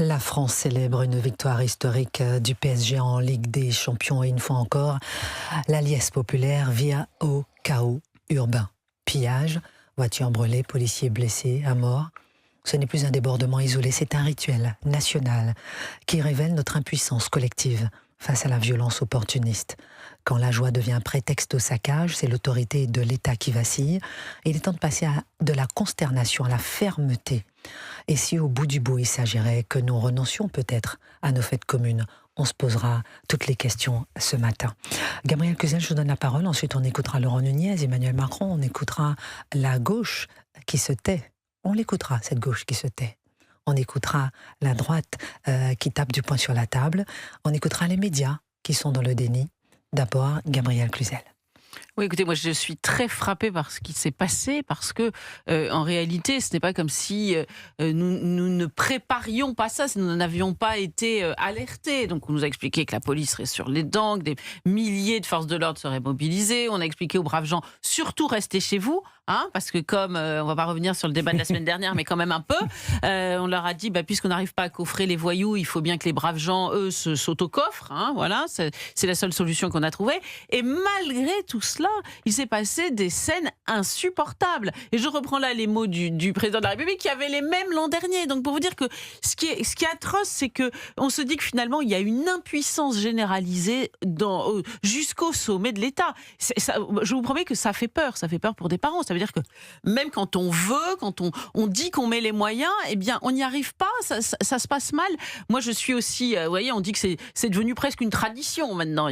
La France célèbre une victoire historique du PSG en Ligue des Champions et une fois encore, la liesse populaire via au chaos urbain. Pillage, voitures brûlées, policiers blessés, à mort. Ce n'est plus un débordement isolé, c'est un rituel national qui révèle notre impuissance collective face à la violence opportuniste. Quand la joie devient prétexte au saccage, c'est l'autorité de l'État qui vacille. Il est temps de passer de la consternation à la fermeté. Et si au bout du bout, il s'agirait que nous renoncions peut-être à nos fêtes communes, on se posera toutes les questions ce matin. Gabriel Cluzel, je vous donne la parole. Ensuite, on écoutera Laurent Nunez, Emmanuel Macron. On écoutera la gauche qui se tait. On l'écoutera, cette gauche qui se tait. On écoutera la droite qui tape du poing sur la table. On écoutera les médias qui sont dans le déni. D'abord, Gabriel Cluzel. Oui, écoutez, moi je suis très frappée par ce qui s'est passé parce que en réalité, ce n'est pas comme si nous ne préparions pas ça, si nous n'avions pas été alertés. Donc on nous a expliqué que la police serait sur les dents, que des milliers de forces de l'ordre seraient mobilisées. On a expliqué aux braves gens, surtout restez chez vous. Parce que comme, on va pas revenir sur le débat de la semaine dernière, mais quand même un peu, on leur a dit, puisqu'on n'arrive pas à coffrer les voyous, il faut bien que les braves gens, eux, s'autocoffrent. Voilà, c'est la seule solution qu'on a trouvée. Et malgré tout cela, il s'est passé des scènes insupportables. Et je reprends là les mots du président de la République, qui avait les mêmes l'an dernier. Donc pour vous dire que ce qui est atroce, c'est que on se dit que finalement, il y a une impuissance généralisée jusqu'au sommet de l'État. Je vous promets que ça fait peur pour des parents. Ça veut dire que même quand on veut, quand on dit qu'on met les moyens, eh bien, on n'y arrive pas, ça se passe mal. Moi, je suis aussi, vous voyez, on dit que c'est devenu presque une tradition maintenant.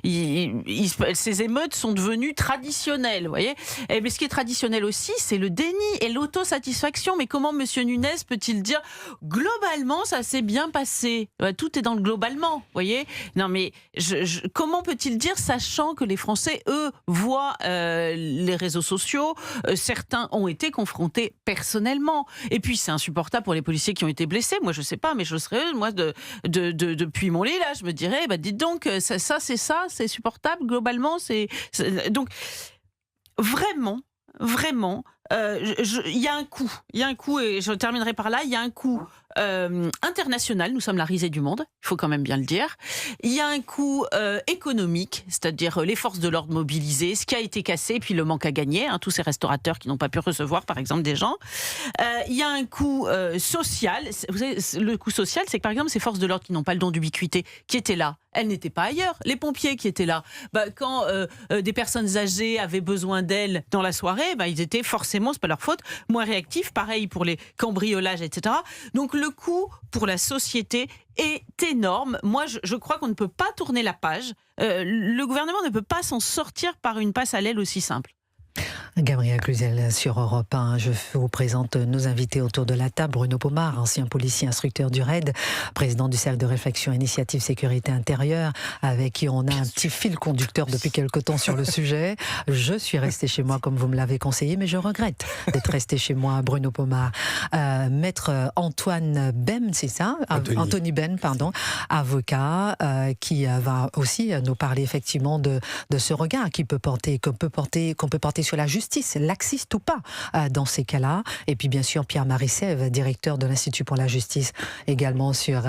Ces émeutes sont devenues traditionnelles, vous voyez. Mais ce qui est traditionnel aussi, c'est le déni et l'autosatisfaction. Mais comment M. Nunez peut-il dire globalement, ça s'est bien passé? Tout est dans le globalement, vous voyez. Non, mais comment peut-il dire, sachant que les Français, eux, voient les réseaux sociaux, certains ont été confrontés personnellement. Et puis c'est insupportable pour les policiers qui ont été blessés. Moi je sais pas, mais je serais moi depuis mon lit là, je me dirais, dites donc, c'est supportable globalement. Donc vraiment. Il y a un coup, et je terminerai par là, il y a un coup international, nous sommes la risée du monde, il faut quand même bien le dire. Il y a un coup économique, c'est-à-dire les forces de l'ordre mobilisées, ce qui a été cassé, puis le manque à gagner, tous ces restaurateurs qui n'ont pas pu recevoir, par exemple, des gens. Il y a un coup social. Vous savez, le coup social, c'est que, par exemple, ces forces de l'ordre qui n'ont pas le don d'ubiquité, qui étaient là, elles n'étaient pas ailleurs. Les pompiers qui étaient là, quand des personnes âgées avaient besoin d'elles dans la soirée, ils étaient forcément, c'est pas leur faute, moins réactifs. Pareil pour les cambriolages, etc. Donc le coût pour la société est énorme. Moi, je crois qu'on ne peut pas tourner la page. Le gouvernement ne peut pas s'en sortir par une passe à l'aile aussi simple. Gabriel Cluzel sur Europe 1. Je vous présente nos invités autour de la table. Bruno Pomar, ancien policier instructeur du RAID, président du cercle de réflexion Initiative Sécurité Intérieure, avec qui on a un petit fil conducteur depuis quelque temps sur le sujet. Je suis resté chez moi comme vous me l'avez conseillé, mais je regrette d'être resté chez moi. Bruno Pomar, maître Antoine Ben, c'est ça? Anthony Ben, pardon, avocat, qui va aussi nous parler effectivement de ce regard qu'on peut porter sur la justice, laxiste ou pas, dans ces cas-là. Et puis bien sûr Pierre-Marie Sève, directeur de l'Institut pour la justice, également sur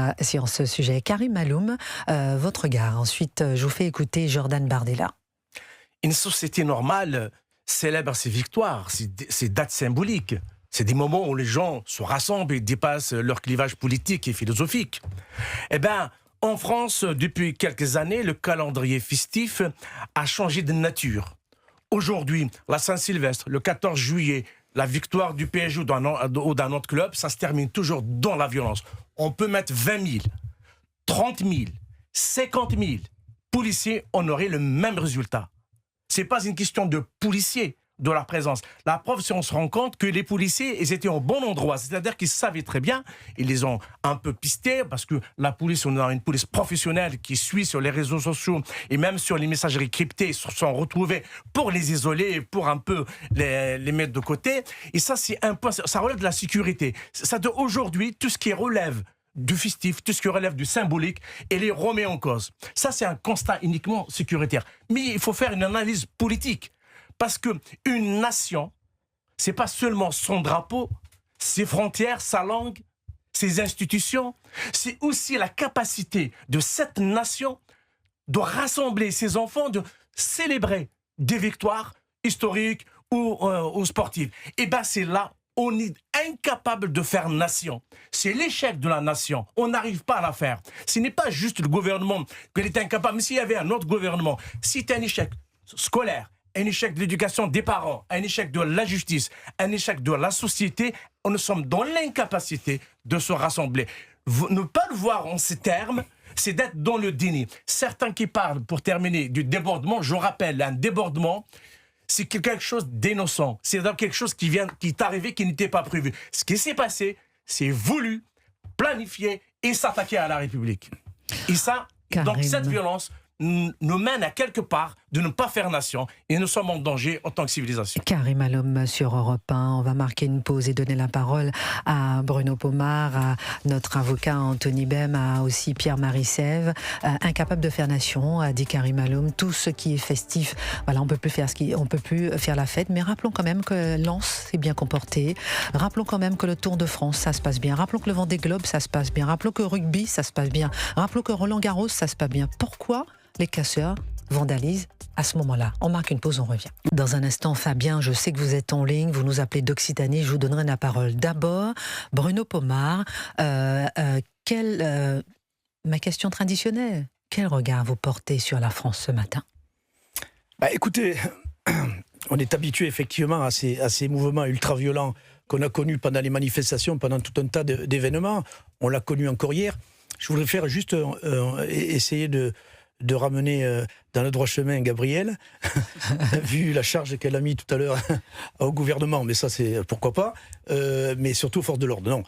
ce sujet. Karim Maloum, votre regard. Ensuite, je vous fais écouter Jordan Bardella. Une société normale célèbre ses victoires, ses dates symboliques. C'est des moments où les gens se rassemblent et dépassent leur clivage politique et philosophique. Eh bien, en France, depuis quelques années, le calendrier festif a changé de nature. Aujourd'hui, la Saint-Sylvestre, le 14 juillet, la victoire du PSG ou d'un autre club, ça se termine toujours dans la violence. On peut mettre 20 000, 30 000, 50 000 policiers, on aurait le même résultat. Ce n'est pas une question de policiers, de leur présence. La preuve, c'est qu'on se rend compte que les policiers, ils étaient au bon endroit. C'est-à-dire qu'ils savaient très bien, ils les ont un peu pistés, parce que la police, on a une police professionnelle qui suit sur les réseaux sociaux et même sur les messageries cryptées, se sont retrouvés pour les isoler, pour un peu les mettre de côté. Et ça, c'est un point, ça relève de la sécurité. Aujourd'hui, tout ce qui relève du festif, tout ce qui relève du symbolique, et les remet en cause. Ça, c'est un constat uniquement sécuritaire. Mais il faut faire une analyse politique. Parce qu'une nation, c'est pas seulement son drapeau, ses frontières, sa langue, ses institutions, c'est aussi la capacité de cette nation de rassembler ses enfants, de célébrer des victoires historiques ou sportives. Et bien c'est là on est incapable de faire nation. C'est l'échec de la nation. On n'arrive pas à la faire. Ce n'est pas juste le gouvernement qui est incapable. Mais s'il y avait un autre gouvernement, si c'est un échec scolaire, un échec de l'éducation des parents, un échec de la justice, un échec de la société, nous sommes dans l'incapacité de se rassembler. Ne pas le voir en ces termes, c'est d'être dans le déni. Certains qui parlent, pour terminer, du débordement, je rappelle, un débordement, c'est quelque chose d'innocent. C'est quelque chose qui est arrivé, qui n'était pas prévu. Ce qui s'est passé, c'est voulu, planifié et s'attaquer à la République. Et ça, donc cette violence nous mène à quelque part de ne pas faire nation et nous sommes en danger en tant que civilisation. Karim Allom sur Europe 1. On va marquer une pause et donner la parole à Bruno Pomar, à notre avocat Anthony Bem, à aussi Pierre-Marie Sève. Incapable de faire nation, a dit Karim Allom. Tout ce qui est festif, voilà, on peut plus faire la fête. Mais rappelons quand même que Lens s'est bien comporté. Rappelons quand même que le Tour de France, ça se passe bien. Rappelons que le Vendée Globe, ça se passe bien. Rappelons que le rugby, ça se passe bien. Rappelons que Roland Garros, ça se passe bien. Pourquoi les casseurs vandalisent à ce moment-là? On marque une pause, on revient. Dans un instant, Fabien, je sais que vous êtes en ligne, vous nous appelez d'Occitanie, je vous donnerai la parole. D'abord, Bruno Pomar, ma question traditionnelle, quel regard vous portez sur la France ce matin? Écoutez, on est habitué effectivement à ces mouvements ultra-violents qu'on a connus pendant les manifestations, pendant tout un tas d'événements. On l'a connu encore hier. Je voudrais faire juste essayer de ramener dans le droit chemin Gabrielle, vu la charge qu'elle a mis tout à l'heure au gouvernement, mais ça c'est pourquoi pas, mais surtout aux forces de l'ordre. Non,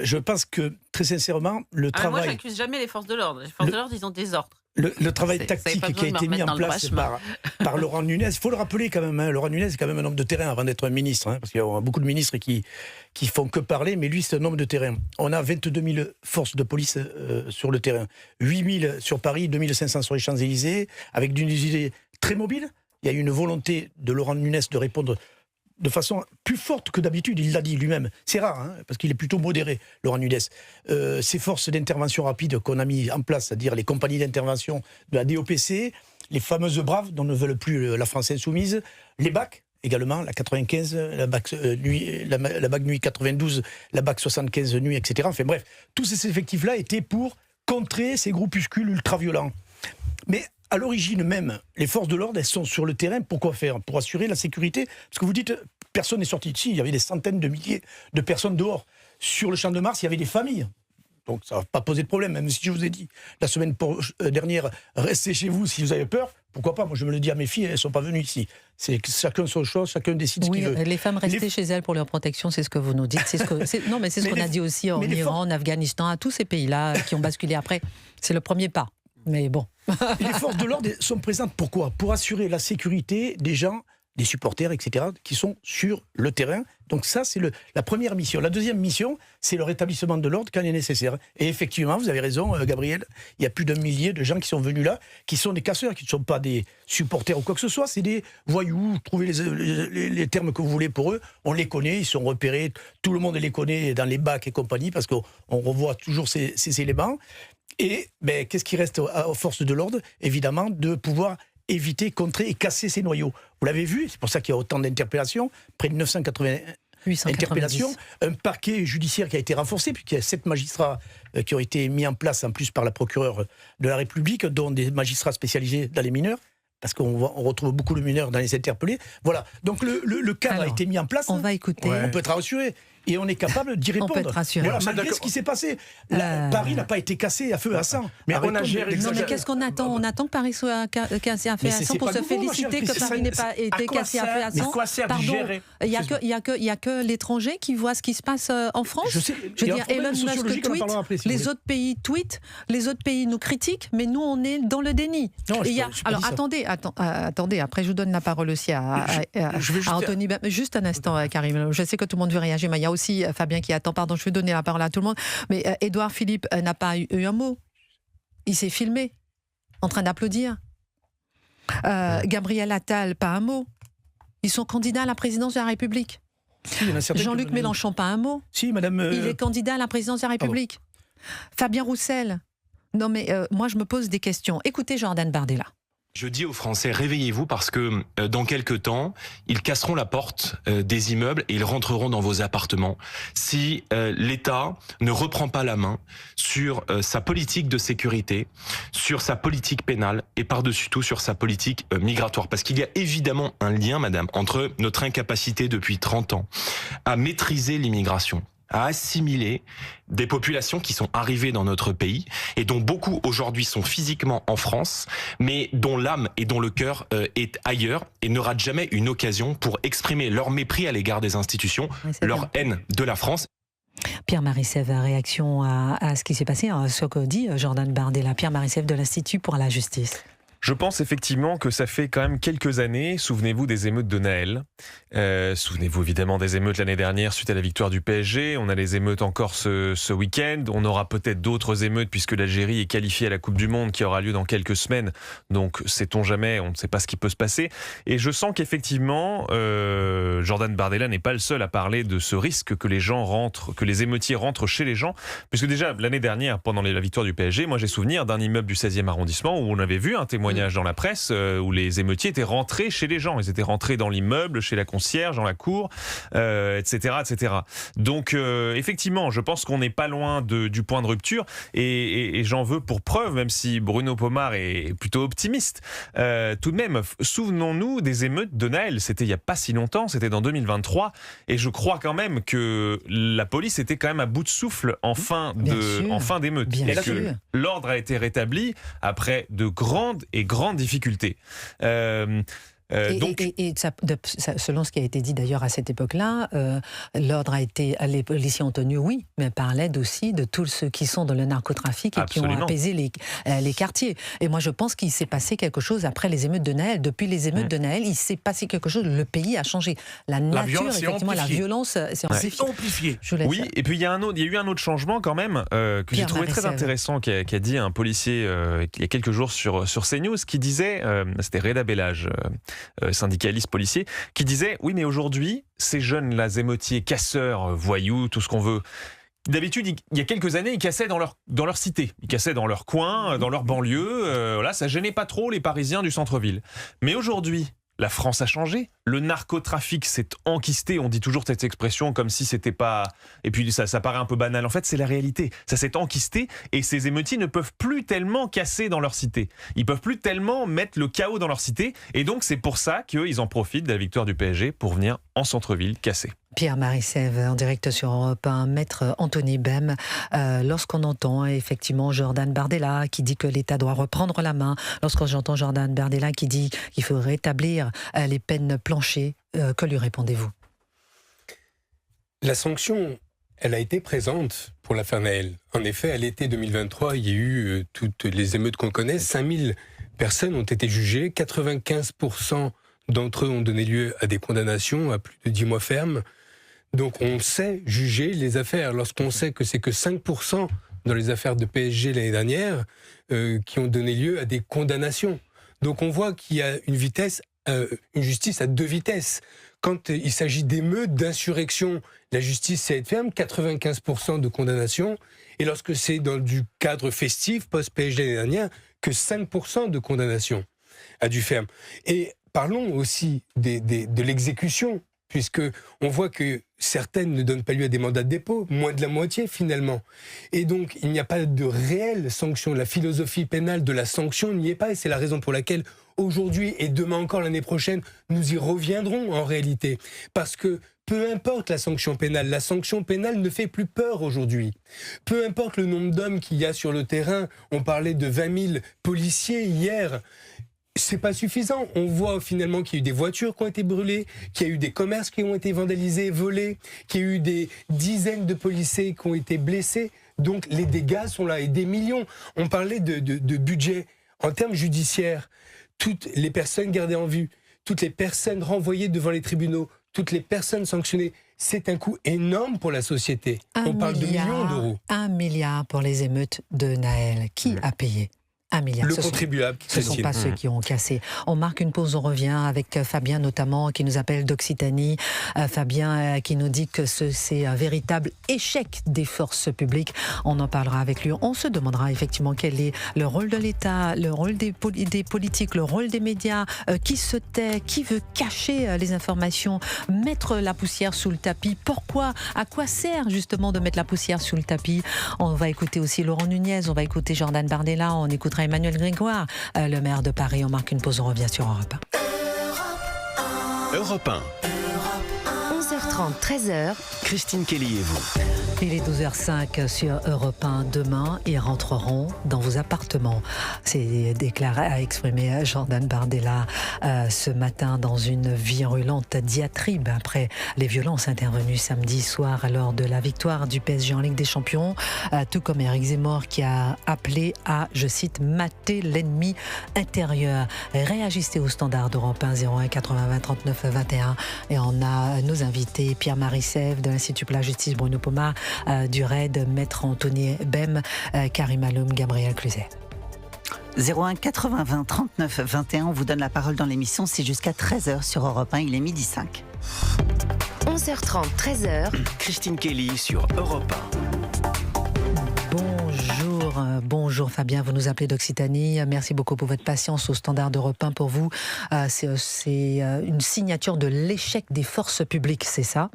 je pense que très sincèrement, le travail... Moi j'accuse jamais les forces de l'ordre. Les forces de l'ordre, ils ont des ordres. Le travail tactique qui a été mis en place par Laurent Nunez, il faut le rappeler quand même, Laurent Nunez est quand même un homme de terrain avant d'être un ministre, parce qu'il y a beaucoup de ministres qui font que parler, mais lui c'est un homme de terrain. On a 22 000 forces de police sur le terrain, 8 000 sur Paris, 2 500 sur les Champs-Élysées, avec d'une idée très mobile. Il y a eu une volonté de Laurent Nunez de répondre de façon plus forte que d'habitude, il l'a dit lui-même. C'est rare, parce qu'il est plutôt modéré, Laurent Nunez. Ces forces d'intervention rapide qu'on a mis en place, c'est-à-dire les compagnies d'intervention de la DOPC, les fameuses Braves dont ne veulent plus la France insoumise, les BAC également, la 95, la BAC nuit 92, la BAC 75 nuit, etc. Enfin bref, tous ces effectifs-là étaient pour contrer ces groupuscules ultra-violents. Mais à l'origine même, les forces de l'ordre, elles sont sur le terrain. Pourquoi faire? Pour assurer la sécurité. Parce que vous dites, personne n'est sorti d'ici. Il y avait des centaines de milliers de personnes dehors. Sur le Champ de Mars, il y avait des familles. Donc ça ne va pas poser de problème. Même si je vous ai dit la semaine dernière, restez chez vous si vous avez peur. Pourquoi pas? Moi, je me le dis à mes filles, elles ne sont pas venues ici. C'est chacun son choix, chacun décide ce qu'il veut. Les femmes restées chez elles pour leur protection, c'est ce que vous nous dites. Non, mais c'est ce qu'on a dit aussi en Iran, en Afghanistan, à tous ces pays-là qui ont basculé après. C'est le premier pas. Mais bon. Les forces de l'ordre sont présentes pourquoi? Pour assurer la sécurité des gens, des supporters, etc., qui sont sur le terrain. Donc ça, c'est la première mission. La deuxième mission, c'est le rétablissement de l'ordre quand il est nécessaire. Et effectivement, vous avez raison, Gabriel, il y a plus d'1 millier de gens qui sont venus là, qui sont des casseurs, qui ne sont pas des supporters ou quoi que ce soit, c'est des voyous, trouvez les termes que vous voulez pour eux, on les connaît, ils sont repérés, tout le monde les connaît dans les bacs et compagnie, parce qu'on revoit toujours ces éléments. Et qu'est-ce qui reste aux forces de l'ordre? Évidemment, de pouvoir éviter, contrer et casser ces noyaux. Vous l'avez vu, c'est pour ça qu'il y a autant d'interpellations, près de 980 interpellations, un parquet judiciaire qui a été renforcé, puisqu'il y a 7 magistrats qui ont été mis en place en plus par la procureure de la République, dont des magistrats spécialisés dans les mineurs, parce qu'on retrouve beaucoup de mineurs dans les interpellés. Voilà, donc le cadre a été mis en place. On va écouter. On peut être rassuré. Et on est capable d'y répondre. On peut être rassuré. Voilà, malgré ce qui s'est passé. Paris n'a pas été cassé à feu à sang. Mais on a géré. Non, mais qu'est-ce qu'on attend? On attend que Paris soit cassé à feu à sang pour se féliciter que Paris n'ait pas été cassé à feu à sang. Pardon, il n'y a que l'étranger qui voit ce qui se passe en France. Je veux dire, Elon Musk tweet, les autres pays tweetent, les autres pays nous critiquent, mais nous, on est dans le déni. Alors, attendez, après je vous donne la parole aussi à Anthony. Juste un instant, Karim. Je sais que tout le monde veut réagir, mais il y a aussi Fabien qui attend. Pardon, je vais donner la parole à tout le monde. Mais Édouard Philippe n'a pas eu un mot. Il s'est filmé en train d'applaudir. Gabriel Attal, pas un mot. Ils sont candidats à la présidence de la République. Si, il y en a certaines Jean-Luc que- Mélenchon, pas un mot. Si, madame. Il est candidat à la présidence de la République. Fabien Roussel. Non mais moi je me pose des questions. Écoutez Jordan Bardella. Je dis aux Français, réveillez-vous parce que dans quelques temps, ils casseront la porte des immeubles et ils rentreront dans vos appartements si l'État ne reprend pas la main sur sa politique de sécurité, sur sa politique pénale et par-dessus tout sur sa politique migratoire. Parce qu'il y a évidemment un lien, madame, entre notre incapacité depuis 30 ans à maîtriser l'immigration, à assimiler des populations qui sont arrivées dans notre pays et dont beaucoup aujourd'hui sont physiquement en France, mais dont l'âme et dont le cœur est ailleurs et ne ratent jamais une occasion pour exprimer leur mépris à l'égard des institutions, leur haine de la France. Pierre-Marie Sève, réaction à ce qui s'est passé, à ce que dit Jordan Bardella. Pierre-Marie Sève de l'Institut pour la justice. Je pense effectivement que ça fait quand même quelques années, souvenez-vous des émeutes de Naël, souvenez-vous évidemment des émeutes l'année dernière suite à la victoire du PSG, on a les émeutes encore ce week-end, on aura peut-être d'autres émeutes puisque l'Algérie est qualifiée à la Coupe du Monde qui aura lieu dans quelques semaines, donc sait-on jamais, on ne sait pas ce qui peut se passer, et je sens qu'effectivement Jordan Bardella n'est pas le seul à parler de ce risque que les émeutiers rentrent chez les gens, puisque déjà l'année dernière, pendant la victoire du PSG, moi j'ai souvenir d'un immeuble du 16e arrondissement où on avait vu un témoignage dans la presse où les émeutiers étaient rentrés chez les gens. Ils étaient rentrés dans l'immeuble, chez la concierge, dans la cour, etc., etc. Donc, effectivement, je pense qu'on n'est pas loin du point de rupture et j'en veux pour preuve, même si Bruno Pomar est plutôt optimiste. Tout de même, souvenons-nous des émeutes de Naël. C'était il n'y a pas si longtemps, c'était dans 2023 et je crois quand même que la police était quand même à bout de souffle en fin d'émeute. Et que l'ordre a été rétabli après de grandes difficultés. Selon ce qui a été dit d'ailleurs à cette époque-là, l'ordre a été, les policiers ont tenu, oui, mais par l'aide aussi de tous ceux qui sont dans le narcotrafic et Absolument. qui ont apaisé les quartiers. Et moi je pense qu'il s'est passé quelque chose après les émeutes de Naël. Depuis les émeutes de Naël, il s'est passé quelque chose, le pays a changé. La nature, effectivement, la violence s'est amplifiée. Oui, et puis il y a eu un autre changement quand même que j'ai trouvé très intéressant qu'a dit un policier il y a quelques jours sur CNews qui disait, c'était Reda Bellage, syndicaliste policier, qui disait oui mais aujourd'hui ces jeunes-là, émeutiers, casseurs, voyous, tout ce qu'on veut, d'habitude il y a quelques années ils cassaient dans leur cité, ils cassaient dans leur coin, dans leur banlieue, là ça gênait pas trop les Parisiens du centre-ville. Mais aujourd'hui la France a changé, le narcotrafic s'est enquisté, on dit toujours cette expression comme si c'était pas... Et puis ça paraît un peu banal, en fait c'est la réalité. Ça s'est enquisté et ces émeutiers ne peuvent plus tellement casser dans leur cité. Ils peuvent plus tellement mettre le chaos dans leur cité et donc c'est pour ça qu'ils en profitent de la victoire du PSG pour venir en centre-ville casser. Pierre-Marie Sève, en direct sur Europe 1, maître Anthony Bem, lorsqu'on entend effectivement Jordan Bardella qui dit que l'État doit reprendre la main, lorsque j'entends Jordan Bardella qui dit qu'il faut rétablir les peines planchées, que lui répondez-vous ? La sanction, elle a été présente pour l'affaire Naël. En effet, à l'été 2023, il y a eu toutes les émeutes qu'on connaît, 5000 personnes ont été jugées, 95% d'entre eux ont donné lieu à des condamnations à plus de 10 mois ferme. Donc on sait juger les affaires. Lorsqu'on sait que c'est que 5% dans les affaires de PSG l'année dernière qui ont donné lieu à des condamnations. Donc on voit qu'il y a une justice à deux vitesses. Quand il s'agit d'émeutes, d'insurrections, la justice sait être ferme, 95% de condamnations. Et lorsque c'est dans du cadre festif, post-PSG l'année dernière, que 5% de condamnations à du ferme. Et parlons aussi de l'exécution, puisque on voit que certaines ne donnent pas lieu à des mandats de dépôt, moins de la moitié finalement. Et donc il n'y a pas de réelle sanction. La philosophie pénale de la sanction n'y est pas, et c'est la raison pour laquelle aujourd'hui et demain encore l'année prochaine, nous y reviendrons en réalité. Parce que peu importe la sanction pénale ne fait plus peur aujourd'hui. Peu importe le nombre d'hommes qu'il y a sur le terrain, on parlait de 20 000 policiers hier. C'est pas suffisant. On voit finalement qu'il y a eu des voitures qui ont été brûlées, qu'il y a eu des commerces qui ont été vandalisés, volés, qu'il y a eu des dizaines de policiers qui ont été blessés. Donc les dégâts sont là et des millions. On parlait de budget. En termes judiciaires, toutes les personnes gardées en vue, toutes les personnes renvoyées devant les tribunaux, toutes les personnes sanctionnées, c'est un coût énorme pour la société. On parle de millions d'euros. 1 milliard pour les émeutes de Naël. Qui a payé ? 1 milliard. Le contribuable. Ce ne sont pas ceux qui ont cassé. On marque une pause, on revient avec Fabien notamment qui nous appelle d'Occitanie. Fabien qui nous dit que c'est un véritable échec des forces publiques. On en parlera avec lui. On se demandera effectivement quel est le rôle de l'État, le rôle des politiques, le rôle des médias, qui se tait, qui veut cacher les informations, mettre la poussière sous le tapis. Pourquoi ? À quoi sert justement de mettre la poussière sous le tapis ? On va écouter aussi Laurent Nunez, on va écouter Jordan Bardella, on écoutera Emmanuel Grégoire, le maire de Paris. On marque une pause, on revient sur Europe 1. Europe 1. 11h30, 13h. Christine Kelly et vous. Il est 12h05 sur Europe 1. Demain, ils rentreront dans vos appartements. C'est déclaré, a exprimé Jordan Bardella ce matin dans une virulente diatribe après les violences intervenues samedi soir lors de la victoire du PSG en Ligue des Champions. Tout comme Éric Zemmour qui a appelé à, je cite, mater l'ennemi intérieur. Réagissez au standard d'Europe 1 01 80 20 39 21. Et on a nos invités Pierre-Marie Sèvres de l'Institut pour la Justice, Bruno Pomar du RAID, Maître Anthony Bem, Karim Aloum, Gabriel Cluzet. 01 80 20 39 21, on vous donne la parole dans l'émission, c'est jusqu'à 13h sur Europe 1, il est 12h05. 11h30, 13h. Christine Kelly sur Europe 1. Bonjour Fabien, vous nous appelez d'Occitanie. Merci beaucoup pour votre patience au standard d'Europe 1 pour vous. C'est une signature de l'échec des forces publiques, c'est ça ?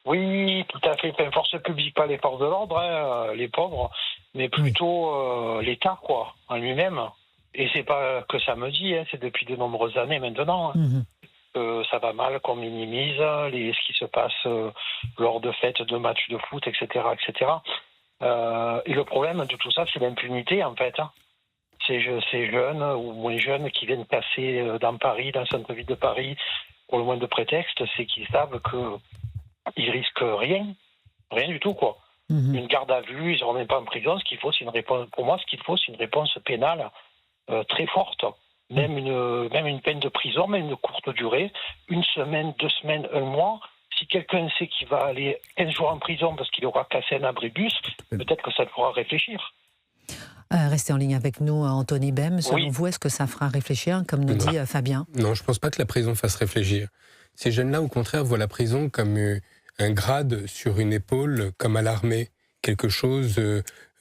Oui, tout à fait. Enfin, forces publiques, pas les forces de l'ordre, hein, les pauvres, mais plutôt l'État, quoi, en lui-même. Et c'est pas que ça me dit, hein, c'est depuis de nombreuses années maintenant. Hein. Ça va mal, qu'on minimise ce qui se passe lors de fêtes, de matchs de foot, etc., etc. Et le problème de tout ça, c'est l'impunité, en fait. Hein. Ces jeunes ou moins jeunes qui viennent passer dans Paris, dans le centre-ville de Paris, pour le moins de prétexte, c'est qu'ils savent qu'ils risquent rien du tout, quoi. Une garde à vue, ils ne seront même pas en prison. Ce qu'il faut, c'est une réponse. Pour moi, ce qu'il faut, c'est une réponse pénale très forte. Même une peine de prison, même une courte durée, 1 semaine, 2 semaines, 1 mois. Si quelqu'un sait qu'il va aller 15 jours en prison parce qu'il aura cassé un abribus, peut-être que ça le fera réfléchir. Restez en ligne avec nous, Anthony Bem. Selon vous, est-ce que ça fera réfléchir, comme nous dit Fabien ? Non, je ne pense pas que la prison fasse réfléchir. Ces jeunes-là, au contraire, voient la prison comme un grade sur une épaule, comme à l'armée. Quelque chose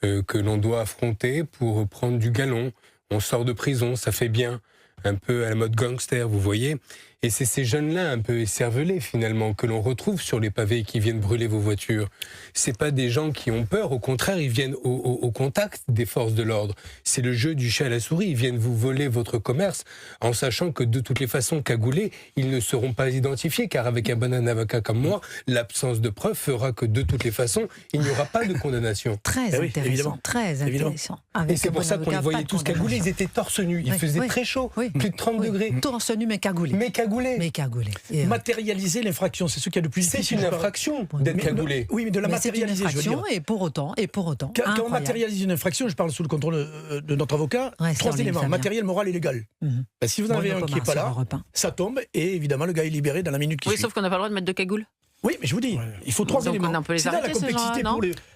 que l'on doit affronter pour prendre du galon. On sort de prison, ça fait bien. Un peu à la mode gangster, vous voyez. Et c'est ces jeunes-là, un peu écervelés finalement, que l'on retrouve sur les pavés qui viennent brûler vos voitures. C'est pas des gens qui ont peur, au contraire, ils viennent au contact des forces de l'ordre. C'est le jeu du chat à la souris, ils viennent vous voler votre commerce en sachant que de toutes les façons, cagoulés, ils ne seront pas identifiés, car avec un bon avocat comme moi, l'absence de preuve fera que de toutes les façons, il n'y aura pas de condamnation. Très intéressant, très intéressant. Et c'est pour ça qu'on les voyait tous cagoulés, ils étaient torse nu, il faisait très chaud, plus de 30 degrés. Torse nu mais cagoulé. Mais cagoulé. Matérialiser l'infraction, c'est ce qu'il y a de plus difficile. C'est une infraction d'être cagoulé. Oui, mais de la matérialiser, je veux dire. Et pour autant. Quand on matérialise une infraction, je parle sous le contrôle de notre avocat, 3 éléments, matériel, moral et légal. Si vous en avez un qui n'est pas là, ça tombe et évidemment le gars est libéré dans la minute qui suit. Oui, sauf qu'on n'a pas le droit de mettre de cagoule. Oui, mais je vous dis, il faut 3 éléments. C'est là la complexité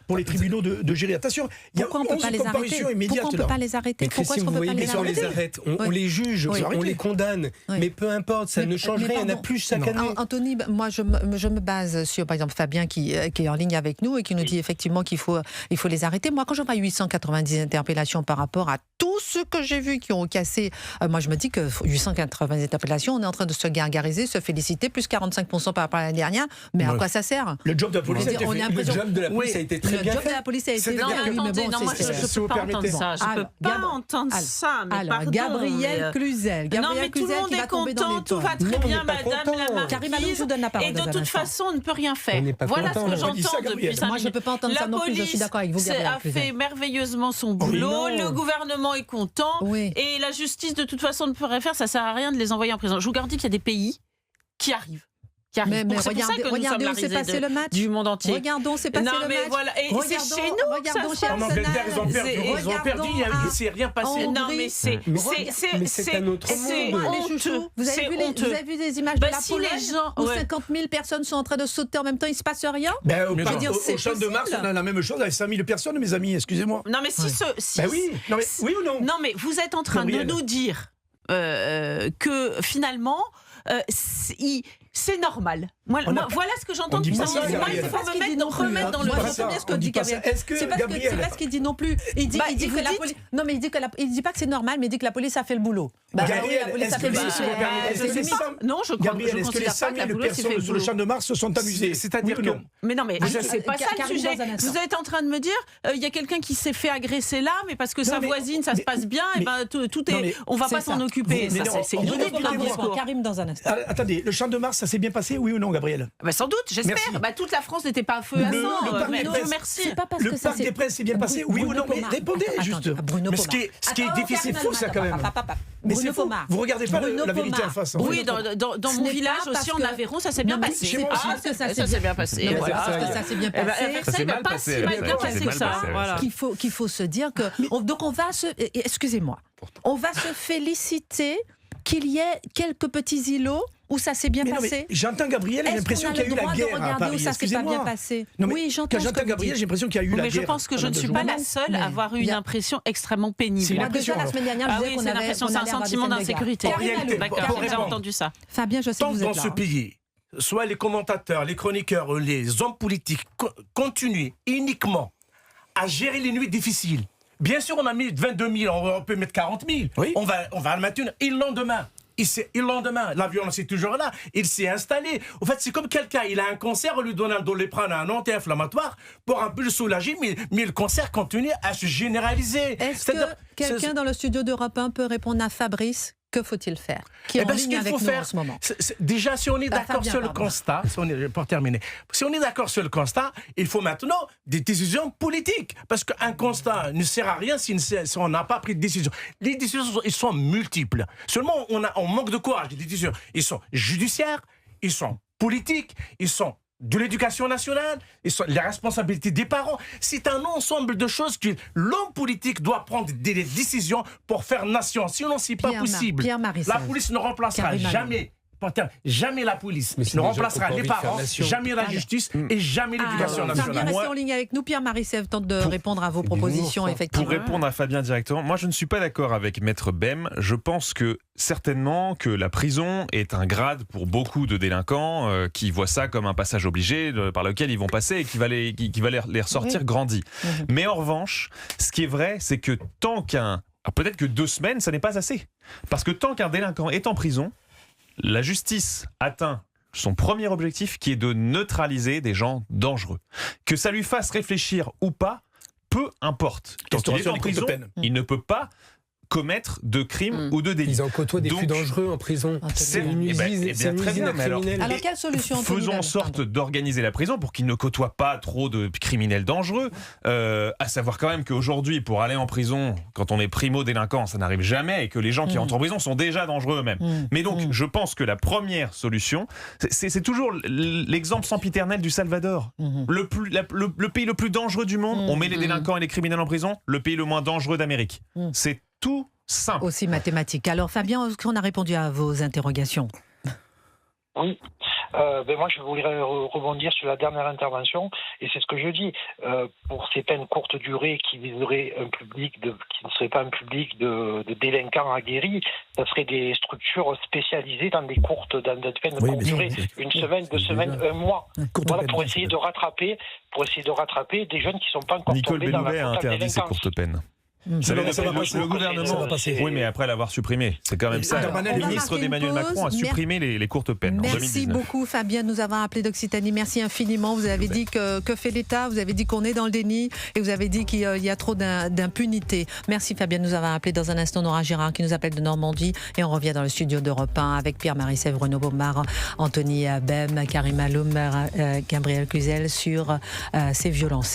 pour les tribunaux de gérer. Attention, il y a 11 comparutions immédiates. Pourquoi on ne peut pas les arrêter ? Pourquoi est-ce qu'on ne peut pas les arrêter ? On les arrête, on les juge, on les condamne. Mais peu importe, ça ne change rien, il n'y en a plus chaque année. Anthony, moi je me base sur, par exemple, Fabien qui est en ligne avec nous et qui nous dit effectivement qu'il faut les arrêter. Moi, quand je vois 890 interpellations par rapport à tous ceux que j'ai vus qui ont cassé, moi je me dis que 880 interpellations, on est en train de se gargariser, se féliciter, plus 45% par rapport à l'année dernière. Mais à quoi ça sert ? Le job de la police a été fait. Le job de la police a été très bien fait. Le job de la police a été Non, attendez, moi je ne peux pas entendre ça. Je ne peux pas entendre ça. Mais pardon. Gabriel Cluzel. Non, mais tout le monde est content, tout va très bien, madame la marquise. Karim Aloum, je vous donne la parole. Et de toute façon, on ne peut rien faire. Voilà ce que j'entends depuis 5 minutes. Moi, je ne peux pas entendre ça non plus, je suis d'accord avec vous, Gabriel La police a fait merveilleusement son boulot, le gouvernement est content, et la justice, de toute façon, ne peut rien faire. Ça ne sert à rien de les envoyer en prison. Je vous garantis qu'il y a des pays qui arrivent. qui arrive. Mais Donc, c'est pour ça que nous regardez sommes où s'est la risée passé le match. du monde entier. Regardons, c'est passé Non, le mais match. voilà. Et c'est chez nous. Regardons chez En Arsenal. Angleterre, ils ont perdu. Il ne s'est rien passé. Non, mais c'est un autre monde. honteux. Vous avez vu des images de la si Pologne les gens, où ouais. 50 000 personnes sont en train de sauter en même temps, il ne se passe rien? Au Champ de Mars, on a la même chose avec 5 000 personnes, mes amis, excusez-moi. Non, mais oui, oui ou non? Non, mais vous êtes en train de nous dire que finalement, c'est normal. Moi, voilà ce que j'entends. Il faut me remettre dans le. C'est pas ce qu'il dit non plus. Il dit que la police. Non, mais il dit pas que c'est normal, mais il dit que la police a fait le boulot. Gabriel, Non, je Gabriel, est-ce que les 5 000 personnes sur le Champ de Mars se sont amusées? C'est-à-dire que... Mais non, mais c'est pas ça le sujet. Vous êtes en train de me dire, il y a quelqu'un qui s'est fait agresser là, mais parce que sa voisine, ça se passe bien, et ben tout est... On va pas s'en occuper. C'est une idée du discours. Karim, dans un instant. Attendez, le Champ de Mars, ça s'est bien passé, oui ou non, Gabriel? Sans doute, j'espère. Toute la France n'était pas à feu à sang. Merci. Le Parc des Princes s'est bien passé, oui ou non? Mais répondez juste. Mais ce qui est difficile, c'est fou ça quand même. Mais c'est fou. Vous regardez pas la vérité en face. Oui, dans mon village aussi, en Aveyron, ça s'est bien passé. Chez moi aussi. Ça s'est bien passé. Ça s'est bien passé. Ça n'a pas si mal bien passé que ça. Qu'il faut se dire que... Donc on va se... Excusez-moi. On va se féliciter qu'il y ait quelques petits îlots où ça s'est bien passé. J'entends Gabriel, j'ai l'impression qu'il y a eu la guerre à Paris. Où ça s'est pas bien passé. Oui, j'entends Gabriel, j'ai l'impression qu'il y a eu la guerre. Mais je pense que je ne suis pas la seule à avoir eu une impression extrêmement pénible. Moi, déjà, la semaine dernière, je disais qu'on avait c'est un sentiment d'insécurité. D'accord, j'ai entendu ça. Fabien, je sais que vous êtes là. Dans ce pays, soit les commentateurs, les chroniqueurs, les hommes politiques continuent uniquement à gérer les nuits difficiles. Bien sûr, on a mis 22 000, on peut mettre 40 000. Oui. On va le maintenir. Et le lendemain, la violence est toujours là. Il s'est installé. En fait, c'est comme quelqu'un, il a un cancer, on lui donne un Doliprane, un anti-inflammatoire pour un peu le soulager, mais le cancer continue à se généraliser. Est-ce que quelqu'un dans le studio d'Europe 1 peut répondre à Fabrice? Que faut-il faire? Qui est en ligne avec nous en ce moment. Déjà, si on est d'accord sur le constat, pour terminer, si on est d'accord sur le constat, il faut maintenant des décisions politiques. Parce qu'un constat ne sert à rien si on n'a pas pris de décision. Les décisions, ils sont multiples. Seulement, on manque de courage. Les décisions, ils sont judiciaires, ils sont politiques, ils sont de l'éducation nationale, les responsabilités des parents. C'est un ensemble de choses que l'homme politique doit prendre des décisions pour faire nation. Sinon, c'est pas possible. La police ne remplacera jamais la police ne remplacera les parents, jamais la justice et jamais l'éducation nationale. Fabien, restez en ligne avec nous. Pierre Marissev tente de répondre à vos propositions, effectivement. Pour répondre à Fabien directement, moi je ne suis pas d'accord avec Maître Bem. Je pense que certainement que la prison est un grade pour beaucoup de délinquants qui voient ça comme un passage obligé par lequel ils vont passer et qui va les ressortir grandis. Mais en revanche, ce qui est vrai, c'est que tant peut-être que 2 semaines, ça n'est pas assez. Parce que tant qu'un délinquant est en prison, la justice atteint son premier objectif qui est de neutraliser des gens dangereux. Que ça lui fasse réfléchir ou pas, peu importe. Quand il est en prison, il ne peut pas commettre de crimes ou de délits. Ils en côtoient des plus dangereux en prison. C'est une usine criminelle. Alors quelle solution? Faisons en sorte d'organiser la prison pour qu'ils ne côtoient pas trop de criminels dangereux. À savoir quand même qu'aujourd'hui, pour aller en prison, quand on est primo-délinquant, ça n'arrive jamais et que les gens qui entrent en prison sont déjà dangereux eux-mêmes. Mais donc, je pense que la première solution, c'est toujours l'exemple sempiternel du Salvador. Le pays le plus dangereux du monde, on met les délinquants et les criminels en prison, le pays le moins dangereux d'Amérique. C'est tout simple. Aussi mathématique. Alors Fabien, est-ce qu'on a répondu à vos interrogations? Oui. Moi, je voudrais rebondir sur la dernière intervention, et c'est ce que je dis. Pour ces peines courte durée qui viseraient un public qui ne serait pas un public de délinquants aguerris, ça serait des structures spécialisées dans des peines de courte durée, 1 semaine, 2 semaines, 1 mois. Voilà, pour essayer de rattraper des jeunes qui ne sont pas encore tombés dans la Nicole Belloubet a interdit ces courtes peines. Le gouvernement, oui, mais après l'avoir supprimé, c'est quand même ça. Le ministre d'Emmanuel Macron a supprimé les courtes peines en 2019. Merci beaucoup Fabien de nous avoir appelé d'Occitanie. Merci infiniment. Vous avez dit que fait l'État, vous avez dit qu'on est dans le déni et vous avez dit qu'il y a trop d'impunité. Merci Fabien de nous avoir appelé. Dans un instant, on aura Gérard qui nous appelle de Normandie et on revient dans le studio d'Europe 1 avec Pierre Marissev, Bruno Baumard, Anthony Bem, Karim Aloum, Gabriel Cluzel sur ces violences